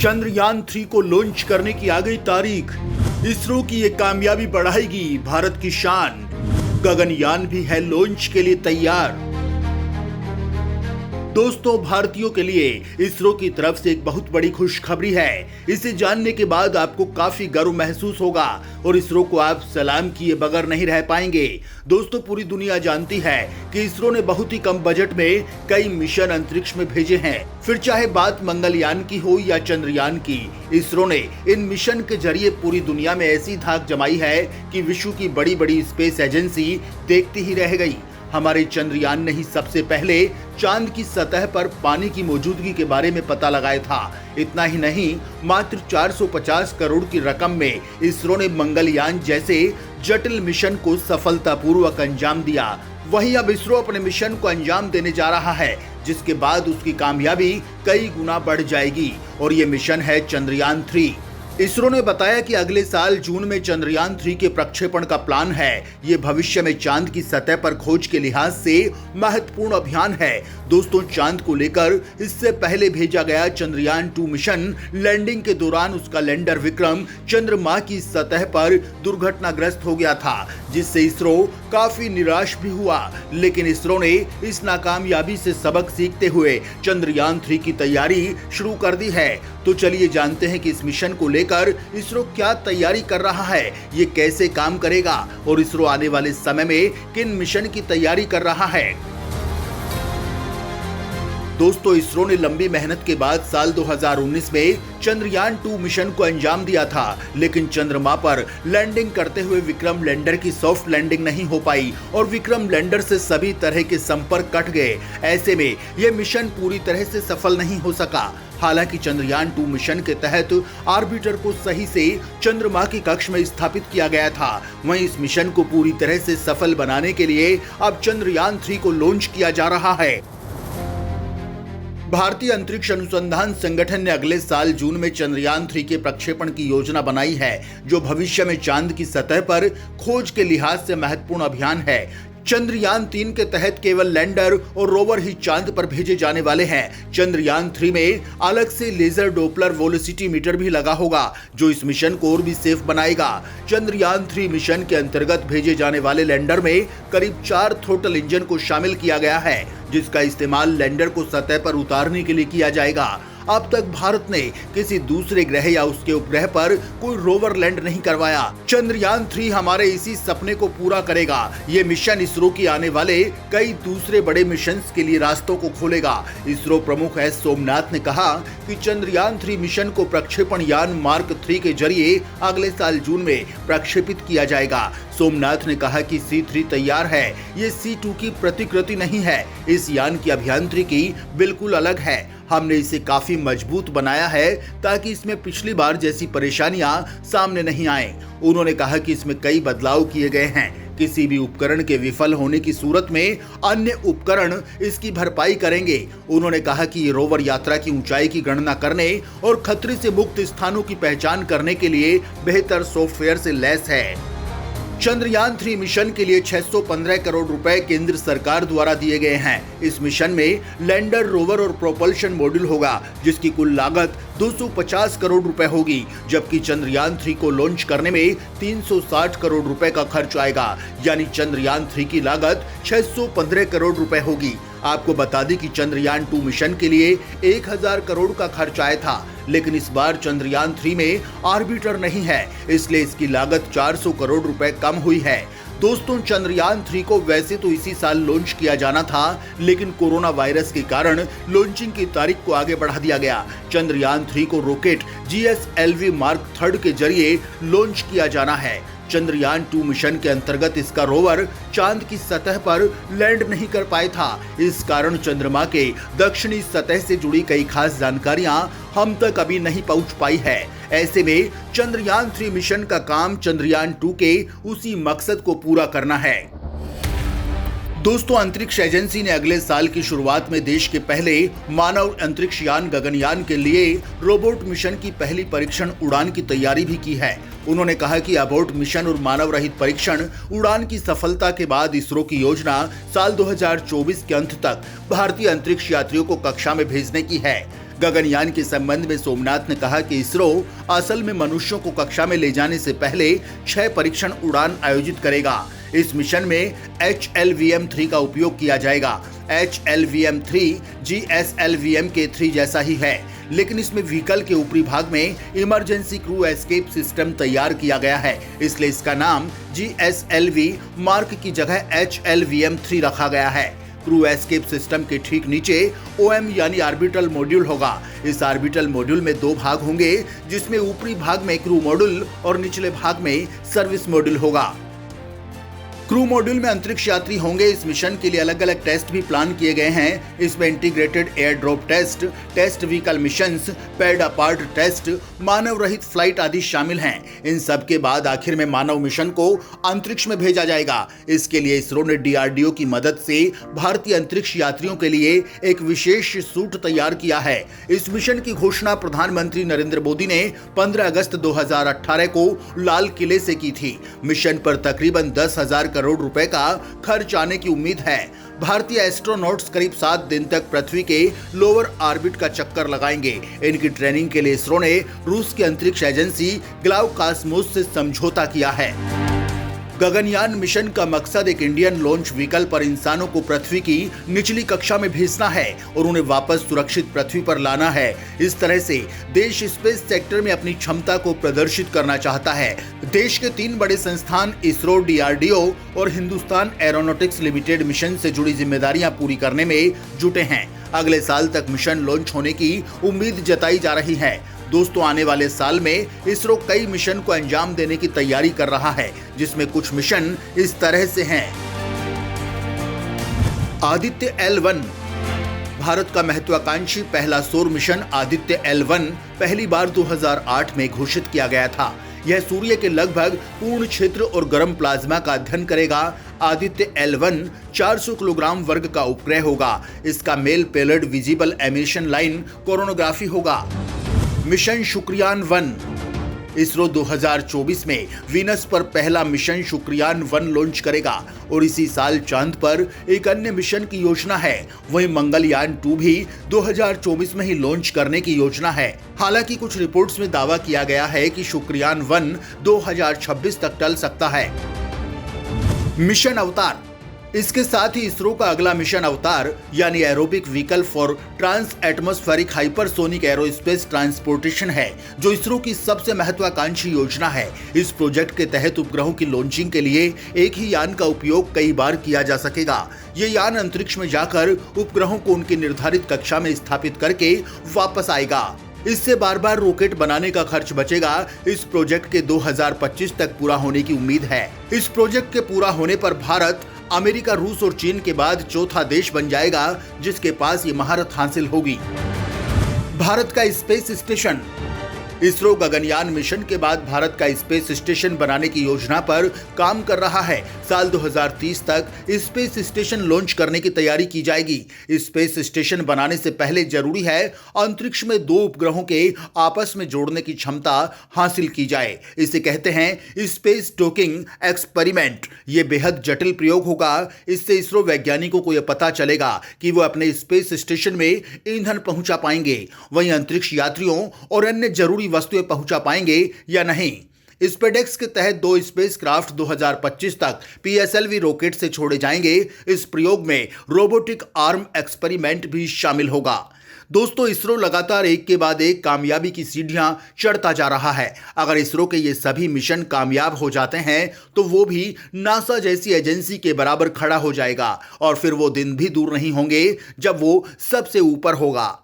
चंद्रयान-3 को लॉन्च करने की आ गई तारीख। इसरो की ये कामयाबी बढ़ाएगी भारत की शान। गगनयान भी है लॉन्च के लिए तैयार। दोस्तों, भारतीयों के लिए इसरो की तरफ से एक बहुत बड़ी खुशखबरी है। इसे जानने के बाद आपको काफी गर्व महसूस होगा और इसरो को आप सलाम किए बगैर नहीं रह पाएंगे। दोस्तों, पूरी दुनिया जानती है कि इसरो ने बहुत ही कम बजट में कई मिशन अंतरिक्ष में भेजे हैं। फिर चाहे बात मंगलयान की हो या चंद्रयान की, इसरो ने इन मिशन के जरिए पूरी दुनिया में ऐसी धाक जमाई है कि विश्व की बड़ी बड़ी स्पेस एजेंसी देखती ही रह गई। हमारे चंद्रयान ने ही सबसे पहले चांद की सतह पर पानी की मौजूदगी के बारे में पता लगाया था। इतना ही नहीं, मात्र 450 करोड़ की रकम में इसरो ने मंगलयान जैसे जटिल मिशन को सफलतापूर्वक अंजाम दिया। वहीं अब इसरो अपने मिशन को अंजाम देने जा रहा है, जिसके बाद उसकी कामयाबी कई गुना बढ़ जाएगी और ये मिशन है चंद्रयान-3। इसरो ने बताया कि अगले साल जून में चंद्रयान-3 के प्रक्षेपण का प्लान है। ये भविष्य में चांद की सतह पर खोज के लिहाज से महत्वपूर्ण अभियान है। दोस्तों, चांद को लेकर इससे पहले भेजा गया चंद्रयान-2 मिशन लैंडिंग के दौरान उसका लैंडर विक्रम चंद्रमा की सतह पर दुर्घटनाग्रस्त हो गया था, जिससे इसरो काफी निराश भी हुआ। लेकिन इसरो ने इस नाकामयाबी से सबक सीखते हुए चंद्रयान-3 की तैयारी शुरू कर दी है। तो चलिए जानते हैं कि इस मिशन को लेकर इसरो क्या तैयारी कर रहा है, ये कैसे काम करेगा और इसरो आने वाले समय में किन मिशन की तैयारी कर रहा है। दोस्तों, इसरो ने लंबी मेहनत के बाद साल 2019 में चंद्रयान-2 मिशन को अंजाम दिया था, लेकिन चंद्रमा पर लैंडिंग करते हुए विक्रम लैंडर की सॉफ्ट लैंडिंग नहीं हो पाई और विक्रम लैंडर से सभी तरह के संपर्क कट गए। ऐसे में यह मिशन पूरी तरह से सफल नहीं हो सका। हालांकि चंद्रयान-2 मिशन के तहत ऑर्बिटर को सही से चंद्रमा की कक्ष में स्थापित किया गया था। वहीं इस मिशन को पूरी तरह से सफल बनाने के लिए अब चंद्रयान-3 को लॉन्च किया जा रहा है। भारतीय अंतरिक्ष अनुसंधान संगठन ने अगले साल जून में चंद्रयान-3 के प्रक्षेपण की योजना बनाई है, जो भविष्य में चांद की सतह पर खोज के लिहाज से महत्वपूर्ण अभियान है। चंद्रयान-3 के तहत केवल लैंडर और रोवर ही चांद पर भेजे जाने वाले हैं। चंद्रयान-3 में अलग से लेजर डोपलर वेलोसिटी मीटर भी लगा होगा, जो इस मिशन को और भी सेफ बनाएगा। चंद्रयान-3 मिशन के अंतर्गत भेजे जाने वाले लैंडर में करीब 4 थ्रोटल इंजन को शामिल किया गया है, जिसका इस्तेमाल लैंडर को सतह पर उतारने के लिए किया जाएगा। अब तक भारत ने किसी दूसरे ग्रह या उसके उपग्रह पर कोई रोवर लैंड नहीं करवाया। चंद्रयान-3 हमारे इसी सपने को पूरा करेगा। ये मिशन इसरो की आने वाले कई दूसरे बड़े मिशंस के लिए रास्तों को खोलेगा। इसरो प्रमुख एस सोमनाथ ने कहा कि चंद्रयान-3 मिशन को प्रक्षेपण यान मार्क 3 के जरिए अगले साल जून में प्रक्षेपित किया जाएगा। सोमनाथ ने कहा कि C3 तैयार है, ये C2 की प्रतिकृति नहीं है। इस यान की अभियांत्रिकी बिल्कुल अलग है। हमने इसे काफी मजबूत बनाया है ताकि इसमें पिछली बार जैसी परेशानियां सामने नहीं आए। उन्होंने कहा कि इसमें कई बदलाव किए गए हैं। किसी भी उपकरण के विफल होने की सूरत में अन्य उपकरण इसकी भरपाई करेंगे। उन्होंने कहा कि ये रोवर यात्रा की ऊंचाई की गणना करने और खतरे से मुक्त स्थानों की पहचान करने के लिए बेहतर सॉफ्टवेयर से लैस है। चंद्रयान-3 मिशन के लिए 615 करोड़ रुपए केंद्र सरकार द्वारा दिए गए हैं। इस मिशन में लैंडर, रोवर और प्रोपल्शन मॉड्यूल होगा, जिसकी कुल लागत 250 करोड़ रुपए होगी, जबकि चंद्रयान-3 को लॉन्च करने में 360 करोड़ रुपए का खर्च आएगा। यानी चंद्रयान-3 की लागत 615 करोड़ रुपए होगी। आपको बता दें कि चंद्रयान-2 मिशन के लिए 1000 करोड़ का खर्च आया था, लेकिन इस बार चंद्रयान-3 में ऑर्बिटर नहीं है, इसलिए इसकी लागत 400 करोड़ रुपए कम हुई है। दोस्तों, चंद्रयान-3 को वैसे तो इसी साल लॉन्च किया जाना था, लेकिन कोरोना वायरस के कारण लॉन्चिंग की तारीख को आगे बढ़ा दिया गया। चंद्रयान-3 को रॉकेट GSLV मार्क 3 के जरिए लॉन्च किया जाना है। चंद्रयान-2 मिशन के अंतर्गत इसका रोवर चांद की सतह पर लैंड नहीं कर पाया था। इस कारण चंद्रमा के दक्षिणी सतह से जुड़ी कई खास जानकारियां हम तक अभी नहीं पहुंच पाई है। ऐसे में चंद्रयान-3 मिशन का काम चंद्रयान-2 के उसी मकसद को पूरा करना है। दोस्तों, अंतरिक्ष एजेंसी ने अगले साल की शुरुआत में देश के पहले मानव अंतरिक्ष यान गगनयान के लिए रोबोट मिशन की पहली परीक्षण उड़ान की तैयारी भी की है। उन्होंने कहा कि अबॉर्ट मिशन और मानव रहित परीक्षण उड़ान की सफलता के बाद इसरो की योजना साल 2024 के अंत तक भारतीय अंतरिक्ष यात्रियों को कक्षा में भेजने की है। गगनयान के संबंध में सोमनाथ ने कहा कि इसरो असल में मनुष्यों को कक्षा में ले जाने से पहले 6 परीक्षण उड़ान आयोजित करेगा। इस मिशन में HLVM-3 का उपयोग किया जाएगा। HLVM-3 GSLV-M के 3 जैसा ही है, लेकिन इसमें व्हीकल के ऊपरी भाग में इमरजेंसी क्रू एस्केप सिस्टम तैयार किया गया है, इसलिए इसका नाम GSLV मार्क की जगह HLVM-3 रखा गया है। क्रू एस्केप सिस्टम के ठीक नीचे OM यानी ऑर्बिटल मॉड्यूल होगा। इस ऑर्बिटल मॉड्यूल में 2 भाग होंगे, जिसमें ऊपरी भाग में क्रू मॉड्यूल और निचले भाग में सर्विस मॉड्यूल होगा। क्रू मॉड्यूल में अंतरिक्ष यात्री होंगे। इस मिशन के लिए अलग अलग टेस्ट भी प्लान किए गए हैं। इसमें integrated air drop test, test vehicle missions, pad abort test, मानव रहित फ्लाइट आदि शामिल हैं। इन सब के बाद आखिर में मानव मिशन को अंतरिक्ष में भेजा जाएगा। इसके लिए इसरो ने DRDO की मदद से भारतीय अंतरिक्ष यात्रियों के लिए एक विशेष सूट तैयार किया है। इस मिशन की घोषणा प्रधानमंत्री नरेंद्र मोदी ने 15 अगस्त 2018 को लाल किले से की थी। मिशन पर तकरीबन 10,000 करोड़ रुपए का खर्च आने की उम्मीद है। भारतीय एस्ट्रोनॉट्स करीब 7 दिन तक पृथ्वी के लोअर ऑर्बिट का चक्कर लगाएंगे। इनकी ट्रेनिंग के लिए इसरो ने रूस की अंतरिक्ष एजेंसी ग्लावकास्मोस से समझौता किया है। गगनयान मिशन का मकसद एक इंडियन लॉन्च व्हीकल पर इंसानों को पृथ्वी की निचली कक्षा में भेजना है और उन्हें वापस सुरक्षित पृथ्वी पर लाना है। इस तरह से देश स्पेस सेक्टर में अपनी क्षमता को प्रदर्शित करना चाहता है। देश के 3 बड़े संस्थान इसरो, DRDO और हिंदुस्तान एरोनॉटिक्स लिमिटेड मिशन से जुड़ी जिम्मेदारियां पूरी करने में जुटे हैं। अगले साल तक मिशन लॉन्च होने की उम्मीद जताई जा रही है। दोस्तों, आने वाले साल में इसरो कई मिशन को अंजाम देने की तैयारी कर रहा है, जिसमें कुछ मिशन इस तरह से हैं। आदित्य L1 भारत का महत्वाकांक्षी पहला सौर मिशन आदित्य L1 पहली बार 2008 में घोषित किया गया था। यह सूर्य के लगभग पूर्ण क्षेत्र और गर्म प्लाज्मा का अध्ययन करेगा। आदित्य L1 400 किलोग्राम वर्ग का उपग्रह होगा। इसका मेल payload visible emission line coronography होगा। मिशन शुक्रयान-1 इसरो 2024 में वीनस पर पहला मिशन शुक्रयान-1 लॉन्च करेगा और इसी साल चांद पर एक अन्य मिशन की योजना है। वहीं मंगलयान-2 भी 2024 में ही लॉन्च करने की योजना है। हालांकि कुछ रिपोर्ट्स में दावा किया गया है कि शुक्रयान-1 2026 तक टल सकता है। मिशन अवतार इसके साथ ही इसरो का अगला मिशन अवतार यानी aerobic vehicle for trans atmospheric hypersonic aerospace transportation है, जो इसरो की सबसे महत्वाकांक्षी योजना है। इस प्रोजेक्ट के तहत उपग्रहों की लॉन्चिंग के लिए एक ही यान का उपयोग कई बार किया जा सकेगा। ये यान अंतरिक्ष में जाकर उपग्रहों को उनकी निर्धारित कक्षा में स्थापित करके वापस आएगा। इससे बार बार रॉकेट बनाने का खर्च बचेगा। इस प्रोजेक्ट के 2025 तक पूरा होने की उम्मीद है। इस प्रोजेक्ट के पूरा होने पर भारत अमेरिका, रूस और चीन के बाद चौथा देश बन जाएगा जिसके पास ये महारत हासिल होगी। भारत का space station ISRO Gaganyaan mission के बाद भारत का स्पेस स्टेशन बनाने की योजना पर काम कर रहा है। साल 2030 तक स्पेस स्टेशन लॉन्च करने की तैयारी की जाएगी। स्पेस स्टेशन बनाने से पहले जरूरी है अंतरिक्ष में 2 उपग्रहों के आपस में जोड़ने की क्षमता हासिल की जाए। इसे कहते हैं स्पेस डॉकिंग एक्सपेरिमेंट। ये बेहद जटिल प्रयोग होगा। इससे इसरो वैज्ञानिकों को यह पता चलेगा कि वो अपने स्पेस स्टेशन में ईंधन पहुंचा पाएंगे, वहीं अंतरिक्ष यात्रियों और अन्य जरूरी वस्तुएं पहुंचा पाएंगे या नहीं। स्पेडेक्स के तहत 2 स्पेसक्राफ्ट 2025 तक PSLV रॉकेट से छोड़े जाएंगे। इस प्रयोग में रोबोटिक आर्म एक्सपेरिमेंट भी शामिल होगा। दोस्तों, इसरो लगातार एक के बाद एक कामयाबी की सीढ़ियां चढ़ता जा रहा है। अगर इसरो के ये सभी मिशन कामयाब हो जाते हैं तो वो भी नासा जैसी एजेंसी के बराबर खड़ा हो जाएगा और फिर वो दिन भी दूर नहीं होंगे जब वो सबसे ऊपर होगा।